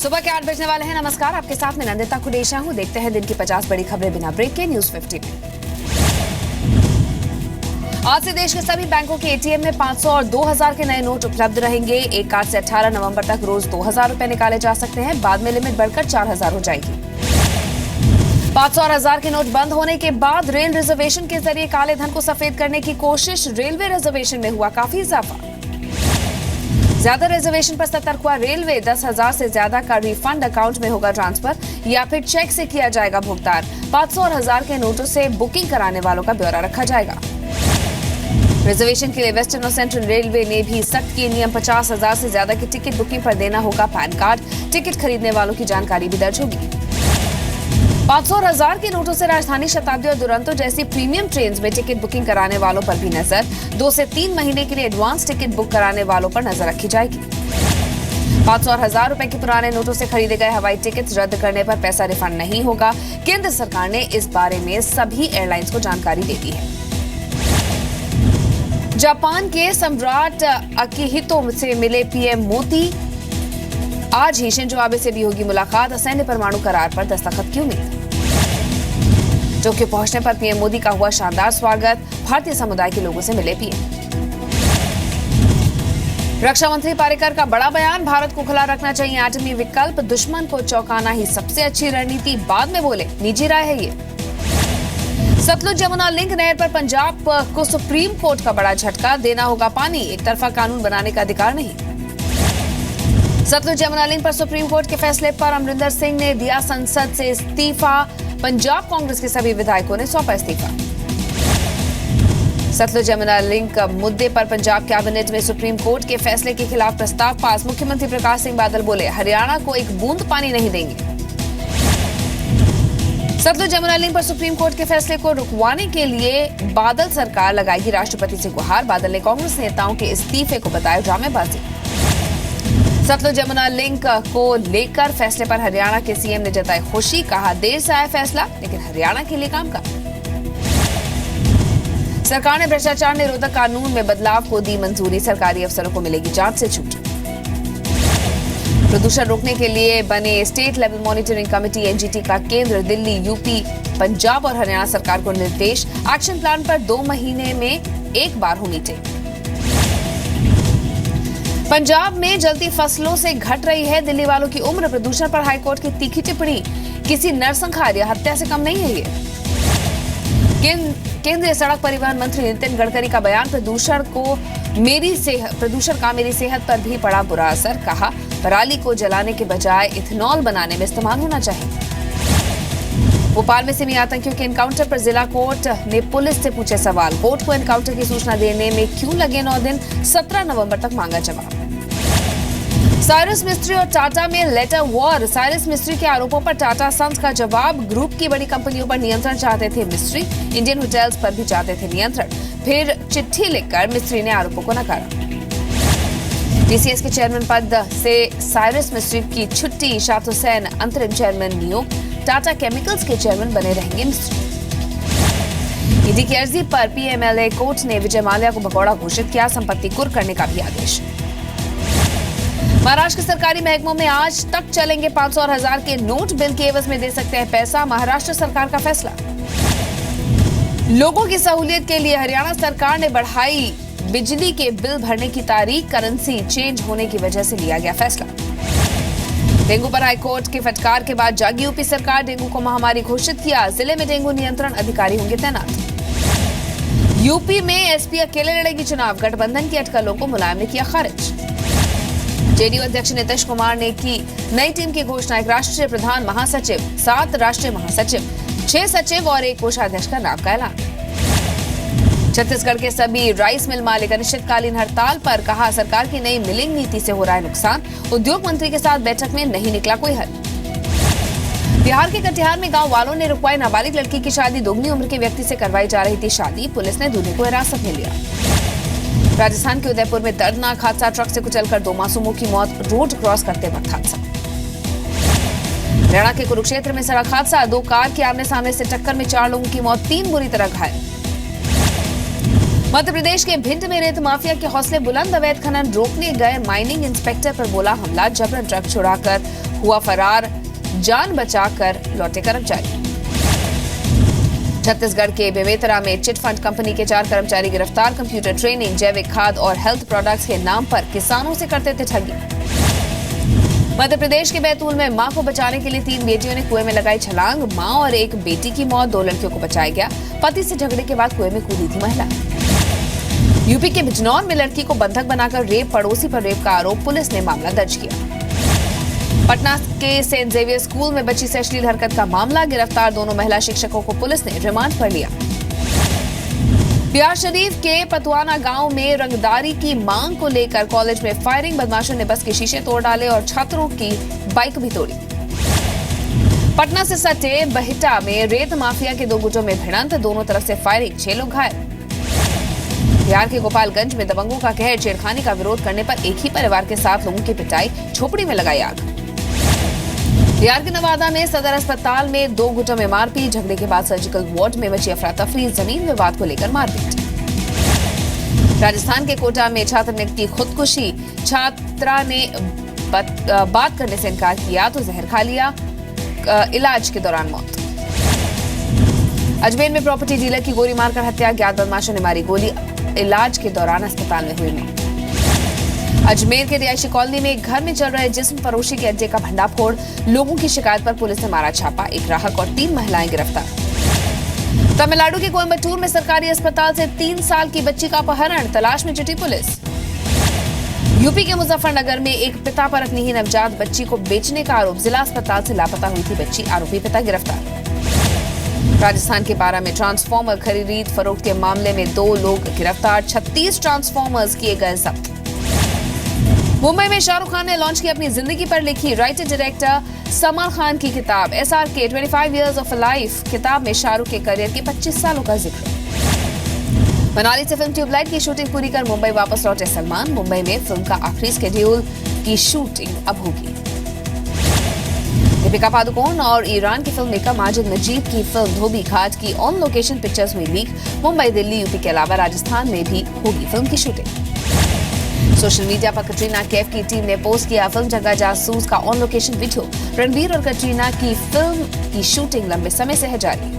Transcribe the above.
सुबह के 8 बजने वाले हैं। नमस्कार, आपके साथ में नंदिता कुडेशा हूं। देखते हैं दिन की 50 बड़ी खबरें बिना ब्रेक के न्यूज 50 में। आज से देश के सभी बैंकों के एटीएम में 500 और 2000 के नए नोट उपलब्ध रहेंगे। 1 से 18 नवंबर तक रोज 2000 रुपए निकाले जा सकते हैं। बाद में लिमिट बढ़कर 4000 हो जाएगी। 500 और 1000 के नोट बंद होने के बाद रेल रिजर्वेशन के जरिए काले धन को सफेद करने की कोशिश। रेलवे रिजर्वेशन में हुआ काफी इजाफा। ज्यादा रिजर्वेशन पर सतर्क हुआ रेलवे। 10,000 से ज्यादा का रिफंड अकाउंट में होगा ट्रांसफर या फिर चेक से किया जाएगा भुगतान। 500 और 1000 के नोटों से बुकिंग कराने वालों का ब्यौरा रखा जाएगा। रिजर्वेशन के लिए वेस्टर्न और सेंट्रल रेलवे ने भी सख्त किए नियम। 50,000 से ज्यादा की टिकट बुकिंग पर देना होगा पैन कार्ड। टिकट खरीदने वालों की जानकारी भी दर्ज होगी। 500 और 1000 के नोटों से राजधानी, शताब्दी और दुरंतो जैसी प्रीमियम ट्रेन में टिकट बुकिंग कराने वालों पर भी नजर। 2 से 3 महीने के लिए एडवांस टिकट बुक कराने वालों पर नजर रखी जाएगी। 500 और 1000 रुपए के पुराने नोटों से खरीदे गए हवाई टिकट रद्द करने पर पैसा रिफंड नहीं होगा। केंद्र सरकार ने इस बारे में सभी एयरलाइंस को जानकारी दे दी है। जापान के सम्राट अकिहितो से मिले पीएम मोदी। आज ही शिंजो आबे से भी होगी मुलाकात। असैन्य परमाणु करार पर दस्तखत की उम्मीद। टोक्यो पहुंचने पर पीएम मोदी का हुआ शानदार स्वागत। भारतीय समुदाय के लोगों से मिले पीएम। रक्षा मंत्री पारिकर का बड़ा बयान। भारत को खुला रखना चाहिए एटमी विकल्प। दुश्मन को चौंकाना ही सबसे अच्छी रणनीति। बाद में बोले निजी राय है ये। सतलुज जमुना लिंक नहर पर पंजाब को सुप्रीम कोर्ट का बड़ा झटका। देना होगा पानी, एक तरफा कानून बनाने का अधिकार नहीं। सतलुज जमुना लिंक पर सुप्रीम कोर्ट के फैसले पर अमरिंदर सिंह ने दिया संसद से इस्तीफा। पंजाब कांग्रेस के सभी विधायकों ने सौंपा इस्तीफा। सतलुज जमुना लिंक मुद्दे पर पंजाब कैबिनेट में सुप्रीम कोर्ट के फैसले के खिलाफ प्रस्ताव पास। मुख्यमंत्री प्रकाश सिंह बादल बोले हरियाणा को एक बूंद पानी नहीं देंगे। सतलुज जमुना लिंक पर सुप्रीम कोर्ट के फैसले को रुकवाने के लिए बादल सरकार लगाएगी राष्ट्रपति से गुहार। बादल ने कांग्रेस नेताओं के इस्तीफे को बताया ड्रामेबाजी। सतलुज जमुना लिंक को लेकर फैसले पर हरियाणा के सीएम ने जताई खुशी। कहा देर से आया फैसला लेकिन हरियाणा के लिए काम का। सरकार ने भ्रष्टाचार निरोधक कानून में बदलाव को दी मंजूरी। सरकारी अफसरों को मिलेगी जांच से छूट। प्रदूषण रोकने के लिए बने state level monitoring committee NGT का केंद्र, दिल्ली, यूपी, पंजाब और हरियाणा सरकार को निर्देश। एक्शन प्लान पर 2 महीने में एक बार हो मीटिंग। पंजाब में जल्दी फसलों से घट रही है दिल्ली वालों की उम्र। प्रदूषण पर हाईकोर्ट की तीखी टिप्पणी। किसी नरसंहार या हत्या से कम नहीं है ये। केंद्रीय सड़क परिवहन मंत्री नितिन गडकरी का बयान। प्रदूषण का मेरी सेहत पर भी पड़ा बुरा असर। कहा पराली को जलाने के बजाय इथेनॉल बनाने में इस्तेमाल होना चाहिए। भोपाल में सिमी आतंकियों के एनकाउंटर पर जिला कोर्ट ने पुलिस से पूछे सवाल। कोर्ट को एनकाउंटर की सूचना देने में क्यों लगे 9 दिन। 17 नवंबर तक मांगा जवाब। साइरस मिस्त्री और टाटा में लेटर वॉर। साइरस मिस्त्री के आरोपों पर टाटा सन्स का जवाब। ग्रुप की बड़ी कंपनियों पर नियंत्रण चाहते थे मिस्त्री। इंडियन होटल्स पर भी चाहते थे नियंत्रण। फिर चिट्ठी लिखकर मिस्त्री ने आरोपों को नकारा। टीसीएस के चेयरमैन पद से साइरस मिस्त्री की छुट्टी। इशात हुसैन अंतरिम चेयरमैन नियुक्त। टाटा केमिकल्स के चेयरमैन बने रहेंगे मिस्त्री। ईडी की अर्जी पर पीएमएलए कोर्ट ने विजय माल्या को भगौड़ा घोषित किया। संपत्ति कुर्क करने का भी आदेश। महाराष्ट्र के सरकारी महकमों में आज तक चलेंगे 500 और 1000 के नोट। बिल के एवज में दे सकते हैं पैसा। महाराष्ट्र सरकार का फैसला। लोगों की सहूलियत के लिए हरियाणा सरकार ने बढ़ाई बिजली के बिल भरने की तारीख। करेंसी चेंज होने की वजह से लिया गया फैसला। डेंगू पर हाईकोर्ट के फटकार के बाद जागी यूपी सरकार। डेंगू को महामारी घोषित किया। जिले में डेंगू नियंत्रण अधिकारी होंगे तैनात। यूपी में एसपी अकेले लड़ेगी चुनाव। गठबंधन की अटकलों को मुलायम ने किया खारिज। जेडीयू अध्यक्ष नीतीश कुमार ने की नई टीम की घोषणा। 1 राष्ट्रीय प्रधान महासचिव, 7 राष्ट्रीय महासचिव, 6 सचिव और 1 कोषाध्यक्ष का नाम का ऐलान। छत्तीसगढ़ के सभी राइस मिल मालिक अनिश्चितकालीन हड़ताल पर। कहा सरकार की नई मिलिंग नीति से हो रहा है नुकसान। उद्योग मंत्री के साथ बैठक में नहीं निकला कोई हल। बिहार के कटिहार में गांव वालों ने रुकवाई नाबालिग लड़की की शादी। दोगुनी उम्र के व्यक्ति से करवाई जा रही थी शादी। पुलिस ने दूल्हे को हिरासत में लिया। राजस्थान के उदयपुर में दर्दनाक हादसा। ट्रक से कुचलकर 2 मासूमों की मौत। रोड क्रॉस करते वक्त हादसा। हरियाणा के कुरुक्षेत्र में सड़क हादसा। 2 कार की आमने सामने से टक्कर में 4 लोगों की मौत, 3 बुरी तरह घायल। मध्य प्रदेश के भिंड में रेत माफिया के हौसले बुलंद। अवैध खनन रोकने गए माइनिंग इंस्पेक्टर पर बोला हमला। जबरन ट्रक छुड़ाकर हुआ फरार, जान बचाकर लौटे कर्मचारी। छत्तीसगढ़ के बेमेतरा में चिट फंड कंपनी के 4 कर्मचारी गिरफ्तार। कंप्यूटर ट्रेनिंग, जैविक खाद और हेल्थ प्रोडक्ट्स के नाम पर किसानों से करते थे ठगी। मध्य प्रदेश के बैतूल में मां को बचाने के लिए 3 बेटियों ने कुएं में लगाई छलांग। मां और एक बेटी की मौत, 2 लड़कियों को बचाया गया। पति से झगड़े के बाद कुएं में कूदी थी महिला। यूपी के बिजनौर में लड़की को बंधक बनाकर रेप, पड़ोसी पर रेप का आरोप, पुलिस ने मामला दर्ज किया। पटना के सेंट जेवियर स्कूल में बच्ची से अश्लील हरकत का मामला, गिरफ्तार 2 महिला शिक्षकों को पुलिस ने रिमांड पर लिया। बिहार शरीफ के पतवाना गांव में रंगदारी की मांग को लेकर कॉलेज में फायरिंग, बदमाशों ने बस के शीशे तोड़ डाले और छात्रों की बाइक भी तोड़ी। पटना से सटे बहिटा में रेत माफिया के 2 गुटों में भिड़ंत, दोनों तरफ से फायरिंग, 6 लोग घायल। बिहार के गोपालगंज में दबंगों का कहर, छेड़खानी का विरोध करने पर एक ही परिवार के 7 लोगों की पिटाई, झोपड़ी में लगाई आग। बिहार के नवादा में सदर अस्पताल में 2 गुटों में मारपीट, झगड़े के बाद सर्जिकल वार्ड में मची अफरा तफरी, जमीन विवाद को लेकर मारपीट। राजस्थान के कोटा में छात्र ने की खुदकुशी, छात्रा ने बात करने से इनकार किया तो जहर खा लिया, इलाज के दौरान मौत। अजमेर में प्रॉपर्टी डीलर की गोली मारकर हत्या, ज्ञात बदमाशों ने मारी गोली, इलाज के दौरान अस्पताल में हुई मौत। अजमेर के रिहायशी कॉलोनी में एक घर में चल रहे जिस्म फरोशी के अड्डे का भंडाफोड़, लोगों की शिकायत पर पुलिस ने मारा छापा, एक ग्राहक और 3 महिलाएं गिरफ्तार। तमिलनाडु के कोयम्बटूर में सरकारी अस्पताल से 3 साल की बच्ची का अपहरण, तलाश में जुटी पुलिस। यूपी के मुजफ्फरनगर में एक पिता पर अपनी ही नवजात बच्ची को बेचने का आरोप, जिला अस्पताल से लापता हुई थी बच्ची, आरोपी पिता गिरफ्तार। राजस्थान के 12 में ट्रांसफार्मर खरीद फरोख्त के मामले में 2 लोग गिरफ्तार, 36 ट्रांसफार्मर्स किए गए जब्त। मुंबई में शाहरुख खान ने लॉन्च की अपनी जिंदगी पर लिखी राइटर डायरेक्टर सलमान खान की किताब SRK 25 Years of a Life। किताब में शाहरुख के करियर के 25 सालों का जिक्र। मनाली से फिल्म ट्यूबलाइट की शूटिंग पूरी कर मुंबई वापस लौटे सलमान। मुंबई में फिल्म का आखिरी शेड्यूल की शूटिंग अब होगी। दीपिका पादुकोण और ईरान की फिल्म मेकर माजिद मजीद की फिल्म धोबी घाट की ऑन लोकेशन पिक्चर्स हुई लीक। मुंबई, दिल्ली, यूपी के अलावा राजस्थान में भी होगी फिल्म की शूटिंग। सोशल मीडिया पर कटरीना कैफ की टीम ने पोस्ट किया फिल्म जंगा जासूस का ऑन लोकेशन वीडियो। रणबीर और कटरीना की फिल्म की शूटिंग लंबे समय से है जारी।